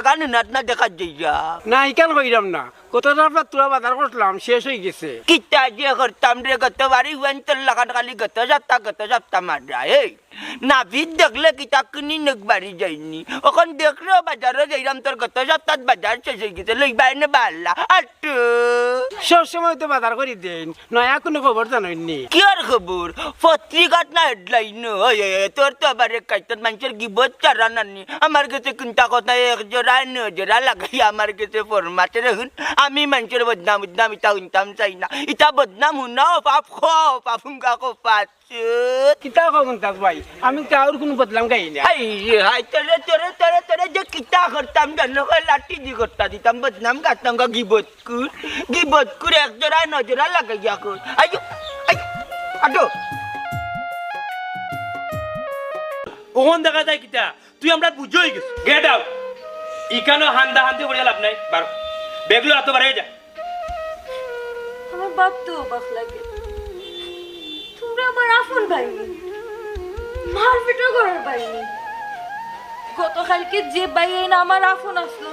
টাকা নিনাত না দেখা যাইয়া না ইকান কইরাম না কতটা তোরা বাজার করলাম শেষ হয়ে গেছে কিতা যে করতাম রে গত বাড়ি হুয়েন তোর লাগান খালি গত সপ্তাহ মারা এই নাভিদ দেখলে কিতা কিনি নেক বাড়ি যাইনি ওখান দেখলে বাজারে যাইলাম তোর গত সপ্তাহ বাজার শেষ হয়ে গেছে লইবাই নে বাল্লা আটু সব সময় তো বাজার করি দেন নয়া কোনো খবর জানাইনি কি আর খবর পত্রিকাত না হেডলাইন তোর তো আবার কাইতন মানুষের গিবত চারা নানি আমার কাছে চিন্তা কথা এক জোড়া নজোড়া লাগাই আমার কাছে ফরমাতে রাখুন আমি মানুষের বদনাম ইটা উনতাম চাই না ইটা বদনাম হুনাও পাপ খাও পাপুঙ্গা কো পাচ্ছুত কিতা কখন তাক ভাই আমি কাউর কোনো বদলাম গাই না হাই হাই তোরে যে কিতা করতাম জানো লাঠি দি করতা দিতাম বদনাম গাতাম গিবত কুর এক জোড়া নজোড়া লাগাইয়া কর আইয়ো আটো ওহন দেখা যায় কিতা তুই আমরা বুঝই গেছ গেট আউট ইকানো হান্দা হান্দি করে লাভ নাই বার বেগলো এত বারে যা আমার বাপ তো অবাক লাগে তোমরা আমার আপন ভাই মারপিটও করার পাইনি গতকালকে যে ভাই না আমার আপন আসলো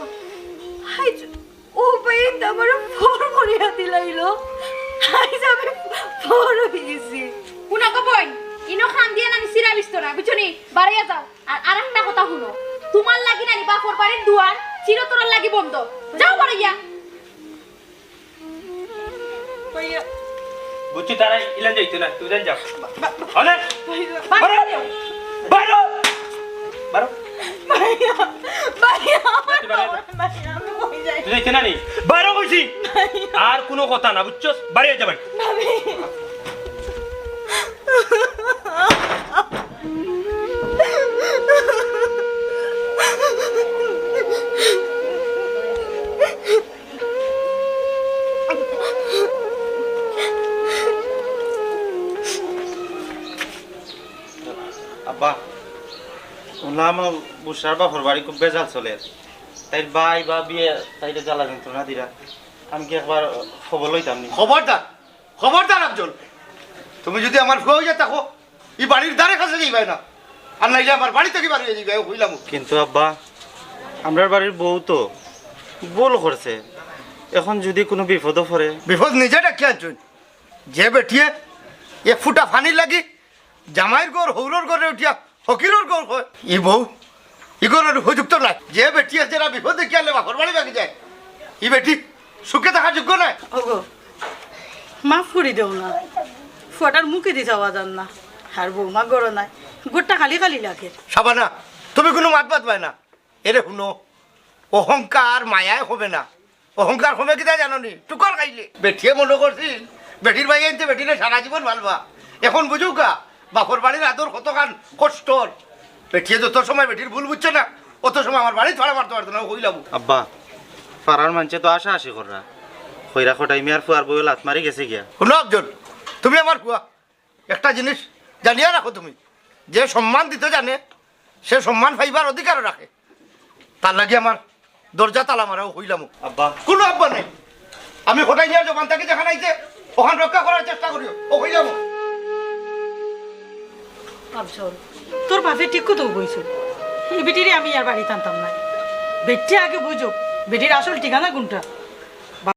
আইজ ও ভাই আমার ফোর করিয়া দিলাইলো আইজ আমি ফোর হয়ে গেছি শুনা কবই ইনো খান দিয়ে নানি সিরা বিস্তো না বুঝছনি বাড়িয়া যাও আর আরেকটা কথা শুনো তোমার লাগি নানি বাপর বাড়ির দুয়ার চিরতরের লাগি বন্ধ যাও বাড়িয়া ভাইয়া বুঝছি তারা ইলান যাইতো না তুই জান যাও হলে ভাইয়া বারো বারো ভাইয়া ভাইয়া ভাইয়া আমি কই যাই তুই যাইতে না নি বারো কইছি আর কোনো কথা না বুঝছস বাড়ি যা বাড়ি আব্বা শুনলাম বুসার বাপর বাড়ি খুব বেজাল চলে তাই বাই বা বিয়ে তাইলে জ্বালা যন্ত্রণা দিরা আমি কি একবার খবর লইতাম নি খবরদার একজন তুমি যদি আমার ফুয়া হইয়া থাকো এই বাড়ির দ্বারে কাছে যাইবাই না আর নাইলে আমার বাড়ি থেকে বাড়ি যাইবাই হইলাম কিন্তু আব্বা আমরার বাড়ির বউ তো ভুল করছে এখন যদি কোনো বিপদও পড়ে বিপদ নিজে ডাকি আনছুন যে বেটিয়ে এক ফুটা ফানি লাগি জামাইয়ের গড় হৌরর গড়ে উঠিয়া ফকিরর গড় হয় ই বউ ই গড়ের উপযুক্ত নাই যে বেটিয়ে যারা বিপদ দেখি আনলে বাপর বাড়ি বাকি যায় ই বেটি সুখে থাকার যোগ্য নাই ওগো মাফ করে দেও না ফটার মুখে দিয়ে যাওয়া যান না আর বৌমা গড়ো নাই গোটটা খালি খালি লাগে সাবানা তুমি কোনো মাত বাদ পাই না এরে শুনো অহংকার মায়ায় হবে না অহংকার হবে কিনা জানো নি টুকর খাইলে বেটিয়ে মনে করছিল বেটির ভাই আনতে বেটিরে সারা জীবন ভালবা এখন বুঝুক গা বাপর বাড়ির আদর কতখান কষ্টর বেটিয়ে যত সময় বেটির ভুল বুঝছে না অত সময় আমার বাড়ি ছড়া মারতে পারতো না হইলাম আব্বা পাড়ার মানুষে তো আশা আশি কররা কইরা খটাই মিয়ার ফুয়ার বউ লাত মারি গেছে গিয়া শুনো একজন তুমি আমার কুয়া একটা জিনিস জানিয়া রাখো তুমি যে সম্মান দিতে জানে সে সম্মান পাইবার অধিকারও রাখে তার লাগে আমার দরজা তালা মারাও হইলাম আব্বা কোনো আব্বা নেই আমি খোটাই নিয়ে জবান তাকে দেখা নাইছে ওখান রক্ষা করার চেষ্টা করিও ও হইলাম আফজল তোর বাপে ঠিক কথা বইছিল এই বেটিরে আমি আর বাড়ি টানতাম না বেটি আগে বুঝো বেটির আসল ঠিকানা কোনটা